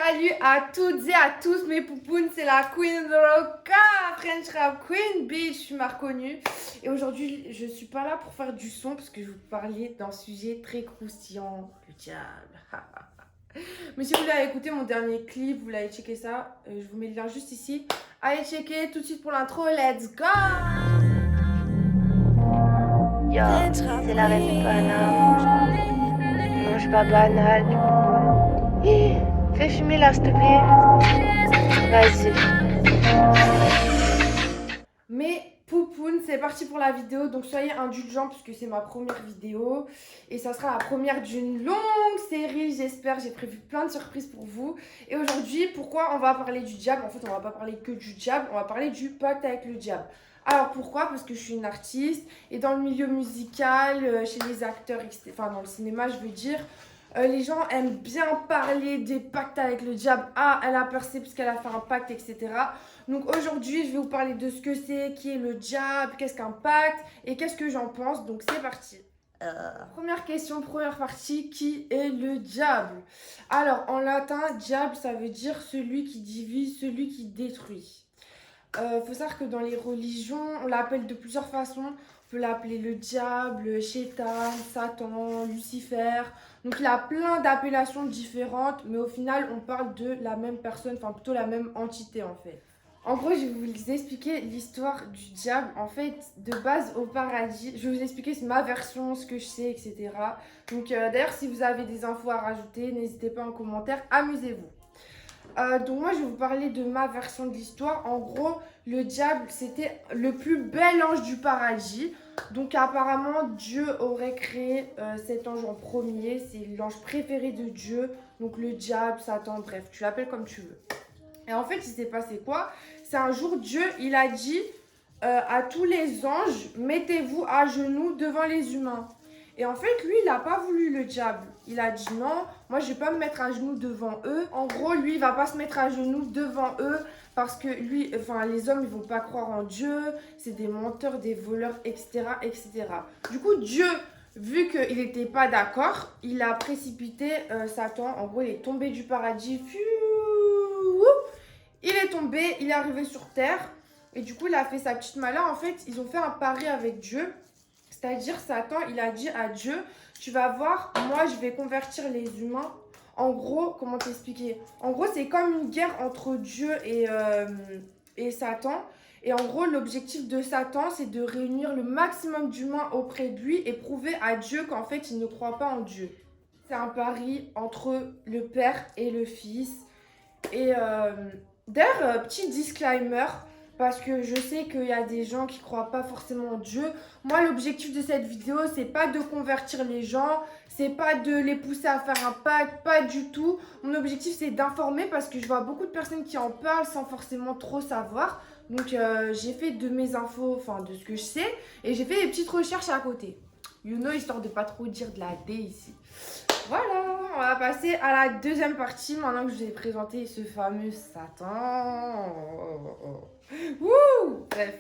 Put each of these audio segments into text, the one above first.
Salut à toutes et à tous mes poupounes, c'est la Queen Roca, French Rap Queen, bitch, tu m'as reconnue. Et aujourd'hui, je suis pas là pour faire du son parce que je vais vous parler d'un sujet très croustillant, le diable. Mais si vous voulez aller écouter mon dernier clip, vous l'avez checker ça, je vous mets le lien juste ici. Allez checker tout de suite pour l'intro, let's go! Yo, c'est la reine banale. Non, je suis pas banale. Fais fumer là, s'il te plaît. Vas-y. Mais poupoune, c'est parti pour la vidéo, donc soyez indulgents puisque c'est ma première vidéo et ça sera la première d'une longue série, j'espère. J'ai prévu plein de surprises pour vous. Et aujourd'hui, pourquoi on va parler du diable? En fait, on va pas parler que du diable, on va parler du pacte avec le diable. Alors pourquoi? Parce que je suis une artiste et dans le milieu musical, chez les acteurs, etc., enfin dans le cinéma, je veux dire, les gens aiment bien parler des pactes avec le diable. Ah, elle a percé parce qu'elle a fait un pacte, etc. Donc aujourd'hui, je vais vous parler de ce que c'est, qui est le diable, qu'est-ce qu'un pacte et qu'est-ce que j'en pense. Donc c'est parti. Première question, première partie, qui est le diable? Alors en latin, diable, ça veut dire celui qui divise, celui qui détruit. Faut savoir que dans les religions, on l'appelle de plusieurs façons. On peut l'appeler le diable, Chétan, Satan, Lucifer. Donc il y a plein d'appellations différentes, mais au final, on parle de la même personne, enfin plutôt la même entité en fait. En gros, je vais vous expliquer l'histoire du diable. En fait, de base au paradis, je vais vous expliquer ma version, ce que je sais, etc. Donc d'ailleurs, si vous avez des infos à rajouter, n'hésitez pas en commentaire, amusez-vous. Donc moi je vais vous parler de ma version de l'histoire. En gros, le diable c'était le plus bel ange du paradis. Donc apparemment Dieu aurait créé cet ange en premier. C'est l'ange préféré de Dieu. Donc le diable, Satan, bref, tu l'appelles comme tu veux. Et en fait il s'est passé quoi? C'est un jour Dieu il a dit à tous les anges, mettez-vous à genoux devant les humains. Et en fait, lui, il n'a pas voulu le diable. Il a dit non, moi, je vais pas me mettre à genoux devant eux. En gros, lui, il va pas se mettre à genoux devant eux parce que lui, enfin, les hommes, ils vont pas croire en Dieu. C'est des menteurs, des voleurs, etc., etc. Du coup, Dieu, vu qu'il n'était pas d'accord, il a précipité Satan. En gros, il est tombé du paradis. Il est tombé, il est arrivé sur terre. Et du coup, il a fait sa petite malin. En fait, ils ont fait un pari avec Dieu. C'est-à-dire, Satan, il a dit à Dieu, tu vas voir, moi, je vais convertir les humains. En gros, comment t'expliquer? En gros, c'est comme une guerre entre Dieu et Satan. Et en gros, l'objectif de Satan, c'est de réunir le maximum d'humains auprès de lui et prouver à Dieu qu'en fait, il ne croit pas en Dieu. C'est un pari entre le père et le fils. Et d'ailleurs, petit disclaimer, parce que je sais qu'il y a des gens qui croient pas forcément en Dieu. Moi, l'objectif de cette vidéo, c'est pas de convertir les gens, c'est pas de les pousser à faire un pacte, pas du tout. Mon objectif, c'est d'informer parce que je vois beaucoup de personnes qui en parlent sans forcément trop savoir. Donc, j'ai fait de mes infos, enfin de ce que je sais, et j'ai fait des petites recherches à côté. You know, histoire de pas trop dire de la D ici. Voilà, on va passer à la deuxième partie maintenant que je vous ai présenté ce fameux Satan. Wouh! Bref.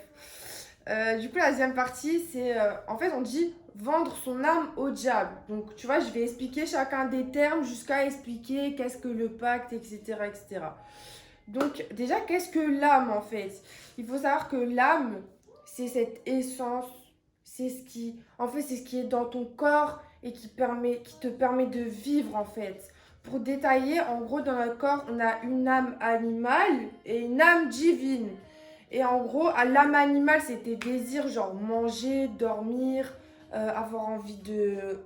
Du coup, la deuxième partie, c'est en fait, on dit vendre son âme au diable. Donc, tu vois, je vais expliquer chacun des termes jusqu'à expliquer qu'est-ce que le pacte, etc., etc. Donc, déjà, qu'est-ce que l'âme en fait? Il faut savoir que l'âme, c'est cette essence, c'est ce qui, en fait, c'est ce qui est dans ton corps et qui te permet de vivre en fait. Pour détailler, en gros, dans notre corps, on a une âme animale et une âme divine. Et en gros, à l'âme animale, c'est tes désirs, genre manger, dormir, avoir envie de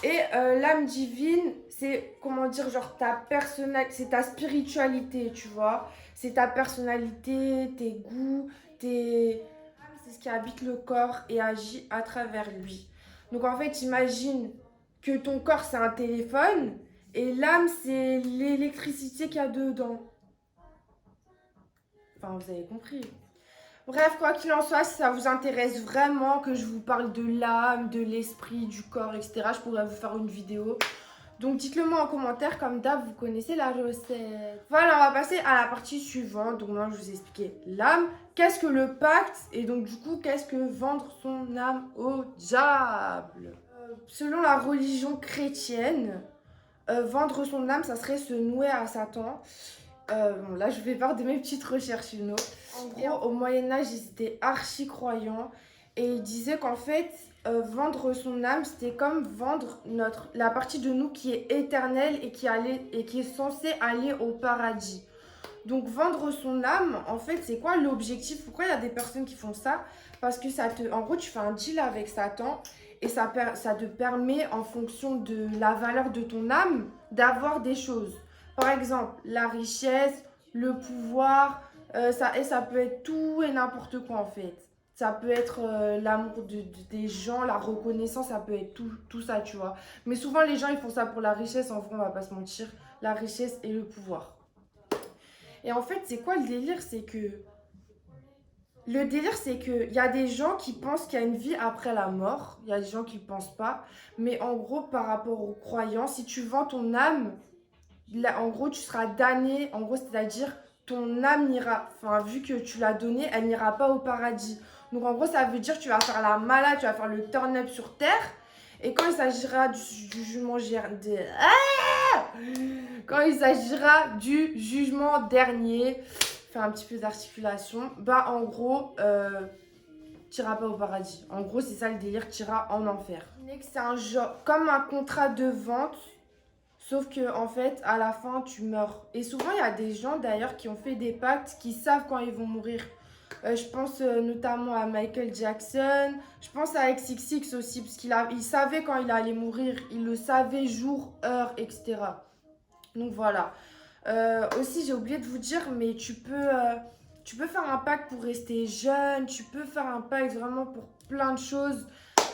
Et l'âme divine, c'est, comment dire, genre ta personnalité, c'est ta spiritualité, tu vois. C'est ta personnalité, tes goûts, tes... C'est ce qui habite le corps et agit à travers lui. Donc en fait, imagine que ton corps, c'est un téléphone et l'âme, c'est l'électricité qu'il y a dedans. Enfin, vous avez compris. Bref, quoi qu'il en soit, si ça vous intéresse vraiment que je vous parle de l'âme, de l'esprit, du corps, etc., je pourrais vous faire une vidéo. Donc dites-le moi en commentaire, comme d'hab, vous connaissez la recette. Voilà, on va passer à la partie suivante. Donc moi, je vous ai expliqué l'âme. Qu'est-ce que le pacte? Et donc du coup, qu'est-ce que vendre son âme au diable? Selon la religion chrétienne, Vendre son âme, ça serait se nouer à Satan. Bon, là, je vais faire de mes petites recherches, you know. En gros, au Moyen-Âge, ils étaient archi-croyants. Et ils disaient qu'en fait, vendre son âme, c'était comme vendre la partie de nous qui est éternelle et qui est censée aller au paradis. Donc, vendre son âme, en fait, c'est quoi l'objectif? Pourquoi il y a des personnes qui font ça? Parce que en gros, tu fais un deal avec Satan et ça te permet, en fonction de la valeur de ton âme, d'avoir des choses. Par exemple, la richesse, le pouvoir, ça peut être tout et n'importe quoi, en fait. Ça peut être l'amour des gens, la reconnaissance, ça peut être tout ça, tu vois. Mais souvent, les gens, ils font ça pour la richesse. En vrai, on va pas se mentir. La richesse et le pouvoir. Et en fait, c'est quoi le délire? C'est que il y a des gens qui pensent qu'il y a une vie après la mort. Il y a des gens qui ne pensent pas. Mais en gros, par rapport aux croyants, si tu vends ton âme, là, en gros, tu seras damné. En gros, c'est-à-dire, ton âme n'ira... Enfin, vu que tu l'as donnée, elle n'ira pas au paradis. Donc, en gros, ça veut dire que tu vas faire la malade, tu vas faire le turn-up sur terre. Et quand il s'agira du jugement... Quand il s'agira du jugement dernier, faire un petit peu d'articulation, bah en gros, t'iras pas au paradis. En gros, c'est ça le délire, t'iras en enfer. C'est un genre, comme un contrat de vente, sauf que en fait, à la fin, tu meurs. Et souvent, il y a des gens d'ailleurs qui ont fait des pactes, qui savent quand ils vont mourir. Je pense notamment à Michael Jackson, je pense à XXX aussi, parce il savait quand il allait mourir, il le savait jour, heure, etc. Donc voilà. Aussi, j'ai oublié de vous dire, mais tu peux faire un pacte pour rester jeune, tu peux faire un pacte vraiment pour plein de choses.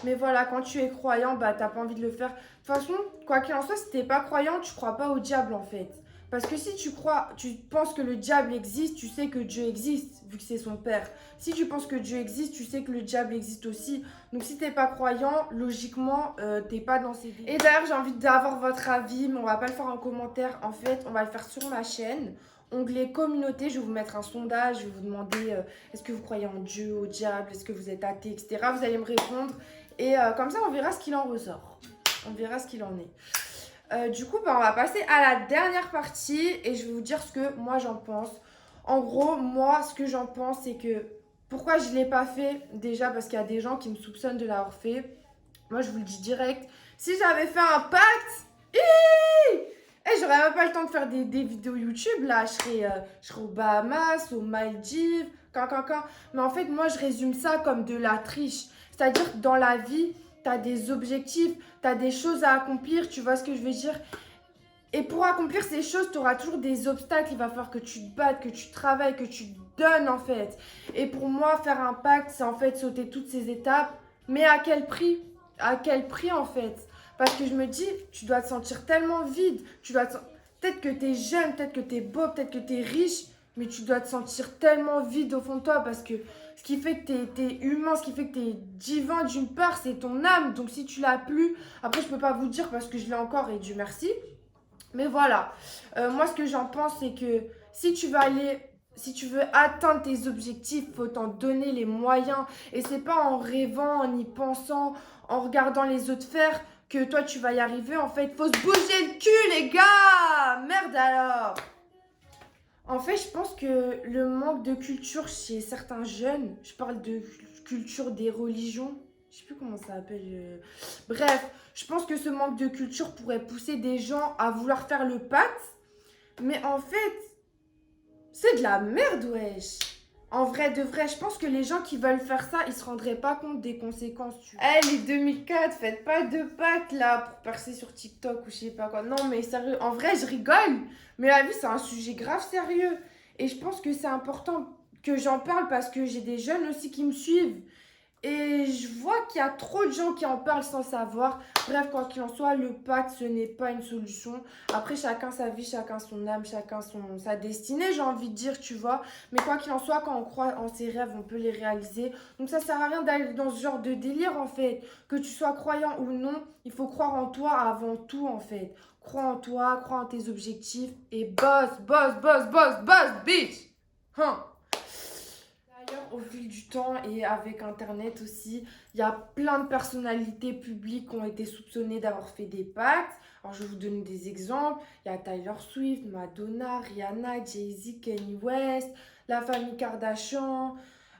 Mais voilà, quand tu es croyant, bah t'as pas envie de le faire. De toute façon, quoi qu'il en soit, si t'es pas croyant, tu crois pas au diable en fait. Parce que si tu penses que le diable existe, tu sais que Dieu existe, vu que c'est son père. Si tu penses que Dieu existe, tu sais que le diable existe aussi. Donc si t'es pas croyant, logiquement, t'es pas dans ces délires. Et d'ailleurs, j'ai envie d'avoir votre avis, mais on va pas le faire en commentaire. En fait, on va le faire sur ma chaîne. Onglet communauté, je vais vous mettre un sondage, je vais vous demander est-ce que vous croyez en Dieu, au diable, est-ce que vous êtes athée, etc. Vous allez me répondre. Et comme ça, on verra ce qu'il en ressort. On verra ce qu'il en est. Du coup, bah, on va passer à la dernière partie et je vais vous dire ce que moi j'en pense. En gros, moi, ce que j'en pense, c'est que pourquoi je ne l'ai pas fait? Déjà parce qu'il y a des gens qui me soupçonnent de l'avoir fait. Moi, je vous le dis direct. Si j'avais fait un pacte, j'aurais même pas le temps de faire des vidéos YouTube. Là, je serais aux Bahamas, aux Maldives, Mais en fait, moi, je résume ça comme de la triche. C'est-à-dire que dans la vie, tu as des objectifs, tu as des choses à accomplir, tu vois ce que je veux dire? Et pour accomplir ces choses, tu auras toujours des obstacles, il va falloir que tu te battes, que tu travailles, que tu donnes en fait. Et pour moi, faire un pacte, c'est en fait sauter toutes ces étapes. Mais à quel prix? À quel prix en fait? Parce que je me dis, tu dois te sentir tellement vide, peut-être que tu es jeune, peut-être que tu es beau, peut-être que tu es riche, mais tu dois te sentir tellement vide au fond de toi parce que ce qui fait que tu es humain, ce qui fait que tu es divin d'une part, c'est ton âme. Donc si tu l'as plus, après je peux pas vous dire parce que je l'ai encore et Dieu merci. Mais voilà, moi ce que j'en pense c'est que si tu veux atteindre tes objectifs, il faut t'en donner les moyens. Et c'est pas en rêvant, en y pensant, en regardant les autres faire que toi tu vas y arriver. En fait, faut se bouger le cul les gars. Merde alors. En fait, je pense que le manque de culture chez certains jeunes, je parle de culture des religions, je sais plus comment ça s'appelle. Bref, je pense que ce manque de culture pourrait pousser des gens à vouloir faire le pacte. Mais en fait, c'est de la merde, wesh. En vrai de vrai, je pense que les gens qui veulent faire ça, ils se rendraient pas compte des conséquences. Les 2004, faites pas de pacte là pour percer sur TikTok ou je sais pas quoi. Non mais sérieux, en vrai je rigole. Mais la vie c'est un sujet grave sérieux. Et je pense que c'est important que j'en parle parce que j'ai des jeunes aussi qui me suivent. Et je vois qu'il y a trop de gens qui en parlent sans savoir. Bref, quoi qu'il en soit, le pacte, ce n'est pas une solution. Après, chacun sa vie, chacun son âme, chacun sa destinée, j'ai envie de dire, tu vois. Mais quoi qu'il en soit, quand on croit en ses rêves, on peut les réaliser. Donc ça sert à rien d'aller dans ce genre de délire, en fait. Que tu sois croyant ou non, il faut croire en toi avant tout, en fait. Crois en toi, crois en tes objectifs. Et boss, bitch. D'ailleurs, au fil du temps et avec Internet aussi, il y a plein de personnalités publiques qui ont été soupçonnées d'avoir fait des pactes. Alors, je vais vous donner des exemples. Il y a Taylor Swift, Madonna, Rihanna, Jay-Z, Kanye West, la famille Kardashian.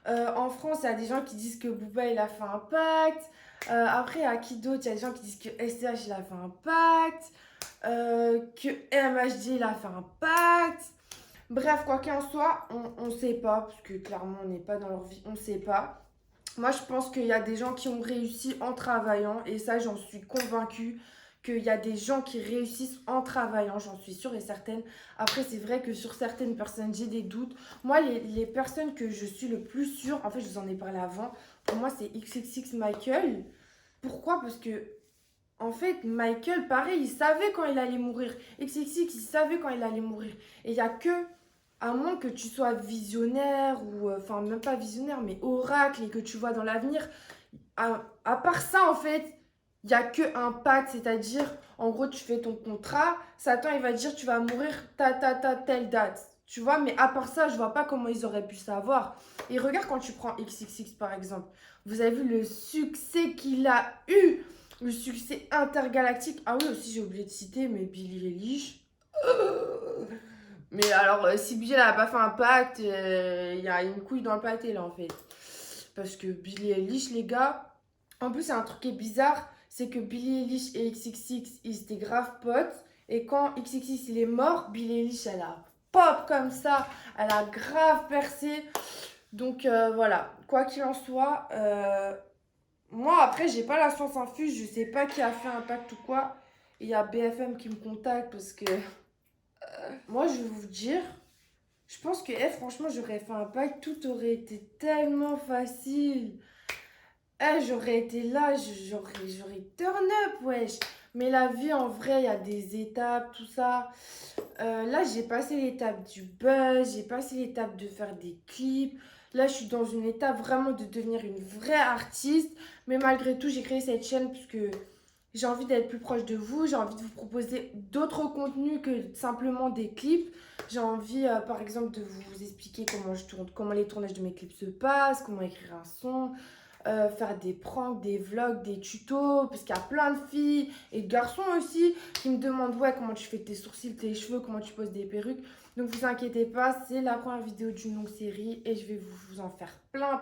En France, il y a des gens qui disent que Booba, il a fait un pacte. Après, à qui d'autre? Il y a des gens qui disent que SCH, il a fait un pacte. Que MHD, il a fait un pacte. Bref, quoi qu'il en soit, on ne sait pas, parce que clairement, on n'est pas dans leur vie, on ne sait pas. Moi, je pense qu'il y a des gens qui ont réussi en travaillant, et ça, j'en suis convaincue, qu'il y a des gens qui réussissent en travaillant, j'en suis sûre et certaine. Après, c'est vrai que sur certaines personnes, j'ai des doutes. Moi, les personnes que je suis le plus sûre, en fait, je vous en ai parlé avant, pour moi, c'est XXX Michael. Pourquoi? Parce que en fait, Michael, pareil, il savait quand il allait mourir. XXX, il savait quand il allait mourir. Et il n'y a que, à moins que tu sois visionnaire, ou, enfin, même pas visionnaire, mais oracle, et que tu vois dans l'avenir, à part ça, en fait, il n'y a qu'un pacte, c'est-à-dire, en gros, tu fais ton contrat, Satan, il va dire, tu vas mourir telle date. Tu vois, mais à part ça, je vois pas comment ils auraient pu savoir. Et regarde quand tu prends XXX, par exemple. Vous avez vu le succès qu'il a eu, le succès intergalactique. Ah oui, aussi, j'ai oublié de citer, mais Billie Eilish. Mais alors, si Billie n'a pas fait un pacte, il y a une couille dans le pâté, là, en fait. Parce que Billie Eilish, les gars, en plus, c'est un truc qui est bizarre, c'est que Billie Eilish et XXX, ils étaient grave potes. Et quand XXX, il est mort, Billie Eilish, elle a pop comme ça. Elle a grave percé. Donc, voilà. Quoi qu'il en soit, moi, après, j'ai pas la science infuse. Je sais pas qui a fait un pacte ou quoi. Il y a BFM qui me contacte parce que moi, je vais vous dire, je pense que, franchement, j'aurais fait un pacte. Tout aurait été tellement facile. J'aurais été là, j'aurais turn up, wesh. Mais la vie, en vrai, il y a des étapes, tout ça. Là, j'ai passé l'étape du buzz, j'ai passé l'étape de faire des clips. Là, je suis dans une étape vraiment de devenir une vraie artiste. Mais malgré tout, j'ai créé cette chaîne parce que j'ai envie d'être plus proche de vous. J'ai envie de vous proposer d'autres contenus que simplement des clips. J'ai envie, par exemple, de vous expliquer comment je tourne, comment les tournages de mes clips se passent, comment écrire un son. Faire des pranks, des vlogs, des tutos, parce qu'il y a plein de filles et de garçons aussi qui me demandent ouais comment tu fais tes sourcils, tes cheveux, comment tu poses des perruques. Donc vous inquiétez pas, c'est la première vidéo d'une longue série et je vais vous en faire plein.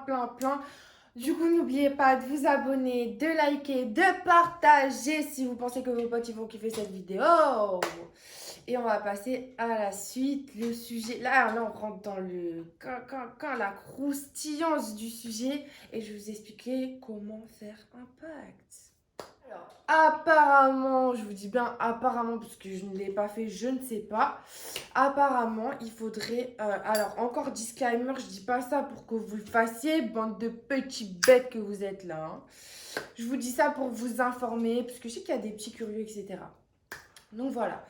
Du coup, n'oubliez pas de vous abonner, de liker, de partager si vous pensez que vos potes ils vont kiffer cette vidéo. Et on va passer à la suite. Le sujet, là on rentre dans la croustillance du sujet et je vais vous expliquer comment faire un pacte. Alors, apparemment, je vous dis bien apparemment parce que je ne l'ai pas fait, je ne sais pas. Apparemment, il faudrait... alors, encore disclaimer, je dis pas ça pour que vous le fassiez, bande de petits bêtes que vous êtes là. Hein. Je vous dis ça pour vous informer parce que je sais qu'il y a des petits curieux, etc. Donc voilà.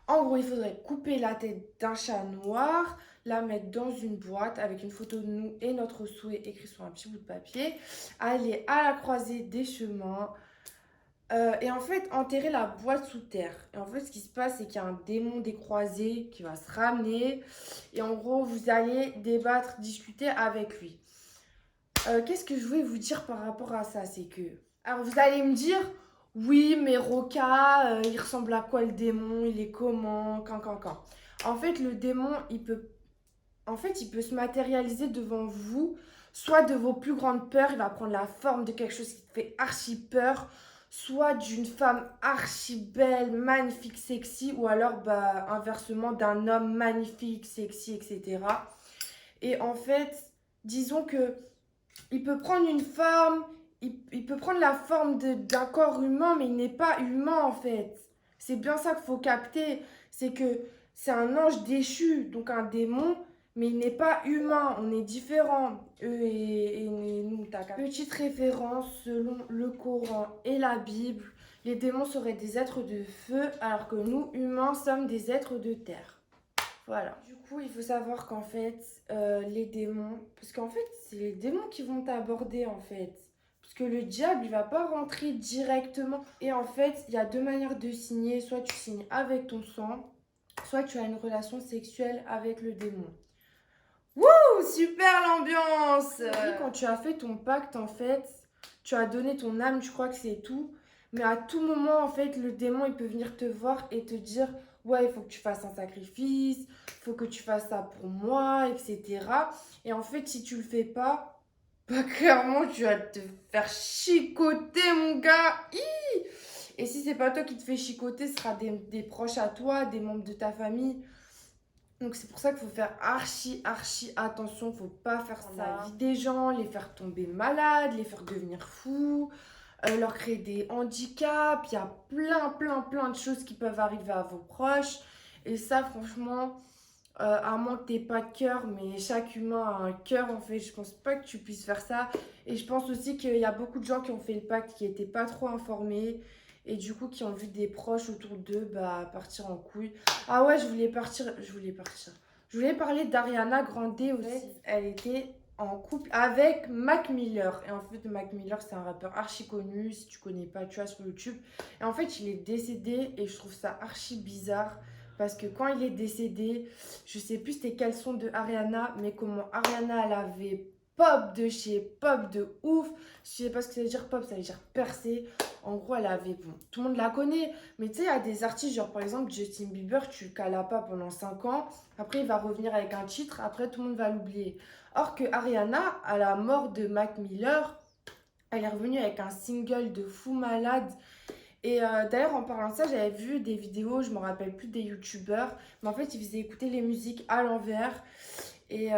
En gros, il faudrait couper la tête d'un chat noir, la mettre dans une boîte avec une photo de nous et notre souhait écrit sur un petit bout de papier, aller à la croisée des chemins et en fait enterrer la boîte sous terre. Et en fait, ce qui se passe, c'est qu'il y a un démon des croisés qui va se ramener et en gros, vous allez débattre, discuter avec lui. Qu'est-ce que je voulais vous dire par rapport à ça? C'est que... Alors, vous allez me dire... Oui, mais Roca, il ressemble à quoi le démon? Il est comment? Quand. En fait, le démon, il peut se matérialiser devant vous, soit de vos plus grandes peurs, il va prendre la forme de quelque chose qui te fait archi peur, soit d'une femme archi belle, magnifique, sexy, ou alors, bah, inversement, d'un homme magnifique, sexy, etc. Et en fait, disons que il peut prendre une forme... Il peut prendre la forme d'un corps humain, mais il n'est pas humain en fait. C'est bien ça qu'il faut capter. C'est que c'est un ange déchu, donc un démon, mais il n'est pas humain. On est différents, eux et nous. Petite référence, selon le Coran et la Bible, les démons seraient des êtres de feu, alors que nous, humains, sommes des êtres de terre. Voilà. Du coup, il faut savoir qu'en fait, les démons... Parce qu'en fait, c'est les démons qui vont t'aborder, en fait. Parce que le diable, il va pas rentrer directement. Et en fait, il y a deux manières de signer. Soit tu signes avec ton sang, soit tu as une relation sexuelle avec le démon. Wouh! super l'ambiance. Quand tu as fait ton pacte, en fait, tu as donné ton âme, tu crois que c'est tout. Mais à tout moment, en fait, le démon, il peut venir te voir et te dire, ouais, il faut que tu fasses un sacrifice, il faut que tu fasses ça pour moi, etc. Et en fait, si tu le fais pas, bah clairement, tu vas te faire chicoter, mon gars. Et si c'est pas toi qui te fais chicoter, ce sera des proches à toi, des membres de ta famille. Donc c'est pour ça qu'il faut faire archi attention, faut pas faire ça. La vie des gens, les faire tomber malades, les faire devenir fous, leur créer des handicaps. Il y a plein de choses qui peuvent arriver à vos proches. Et ça, franchement, à moins que t'aies pas de cœur, mais chaque humain a un cœur en fait. Je pense pas que tu puisses faire ça. Et je pense aussi qu'il y a beaucoup de gens qui ont fait le pacte, qui étaient pas trop informés. Et du coup, qui ont vu des proches autour d'eux partir en couille. Ah ouais, je voulais parler d'Ariana Grande aussi. Elle était en couple avec Mac Miller. Et en fait, Mac Miller, c'est un rappeur archi connu. Si tu connais pas, tu vois sur YouTube. Et en fait, il est décédé et je trouve ça archi bizarre. Parce que quand il est décédé, je sais plus c'était quel son de Ariana, mais comment Ariana, elle avait pop de chez pop de ouf. Je sais pas ce que ça veut dire pop, ça veut dire percer. En gros, elle avait, bon, tout le monde la connaît, mais tu sais, il y a des artistes, genre par exemple Justin Bieber, tu le cales pas pendant 5 ans, après il va revenir avec un titre, après tout le monde va l'oublier. Or que Ariana, à la mort de Mac Miller, elle est revenue avec un single de fou malade. Et d'ailleurs, en parlant de ça, j'avais vu des vidéos, je me rappelle plus des youtubeurs, mais en fait, ils faisaient écouter les musiques à l'envers. Et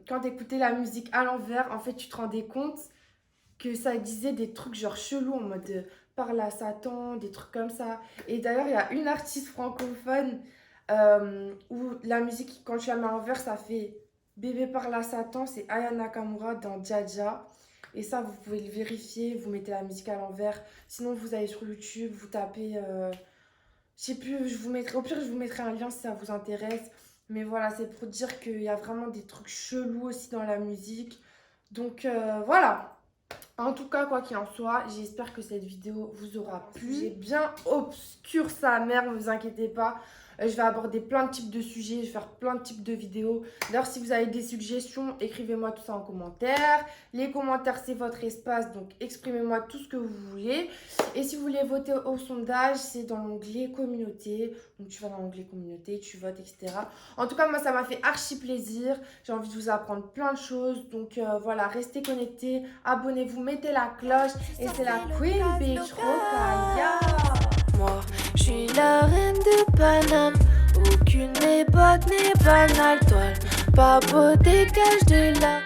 quand tu écoutais la musique à l'envers, en fait, tu te rendais compte que ça disait des trucs genre chelous en mode parle à Satan, des trucs comme ça. Et d'ailleurs, il y a une artiste francophone où la musique, quand tu la mets à l'envers, ça fait bébé parle à Satan, c'est Aya Nakamura dans Dja. Et ça, vous pouvez le vérifier, vous mettez la musique à l'envers. Sinon, vous allez sur YouTube, vous tapez... je sais plus, au pire, je vous mettrai un lien si ça vous intéresse. Mais voilà, c'est pour dire qu'il y a vraiment des trucs chelous aussi dans la musique. Donc voilà. En tout cas, quoi qu'il en soit, j'espère que cette vidéo vous aura plu. J'ai bien obscur sa mère, ne vous inquiétez pas. Je vais aborder plein de types de sujets, je vais faire plein de types de vidéos. D'ailleurs, si vous avez des suggestions, écrivez-moi tout ça en commentaire. Les commentaires, c'est votre espace, donc exprimez-moi tout ce que vous voulez. Et si vous voulez voter au sondage, c'est dans l'onglet communauté. Donc, tu vas dans l'onglet communauté, tu votes, etc. En tout cas, moi, ça m'a fait archi plaisir. J'ai envie de vous apprendre plein de choses. Donc, voilà, restez connectés, abonnez-vous, mettez la cloche. Et c'est la Queen Bitch Rokhaya. Moi, je suis la reine de Paname. Aucune époque n'est banale, toile. Pas beau dégage de là.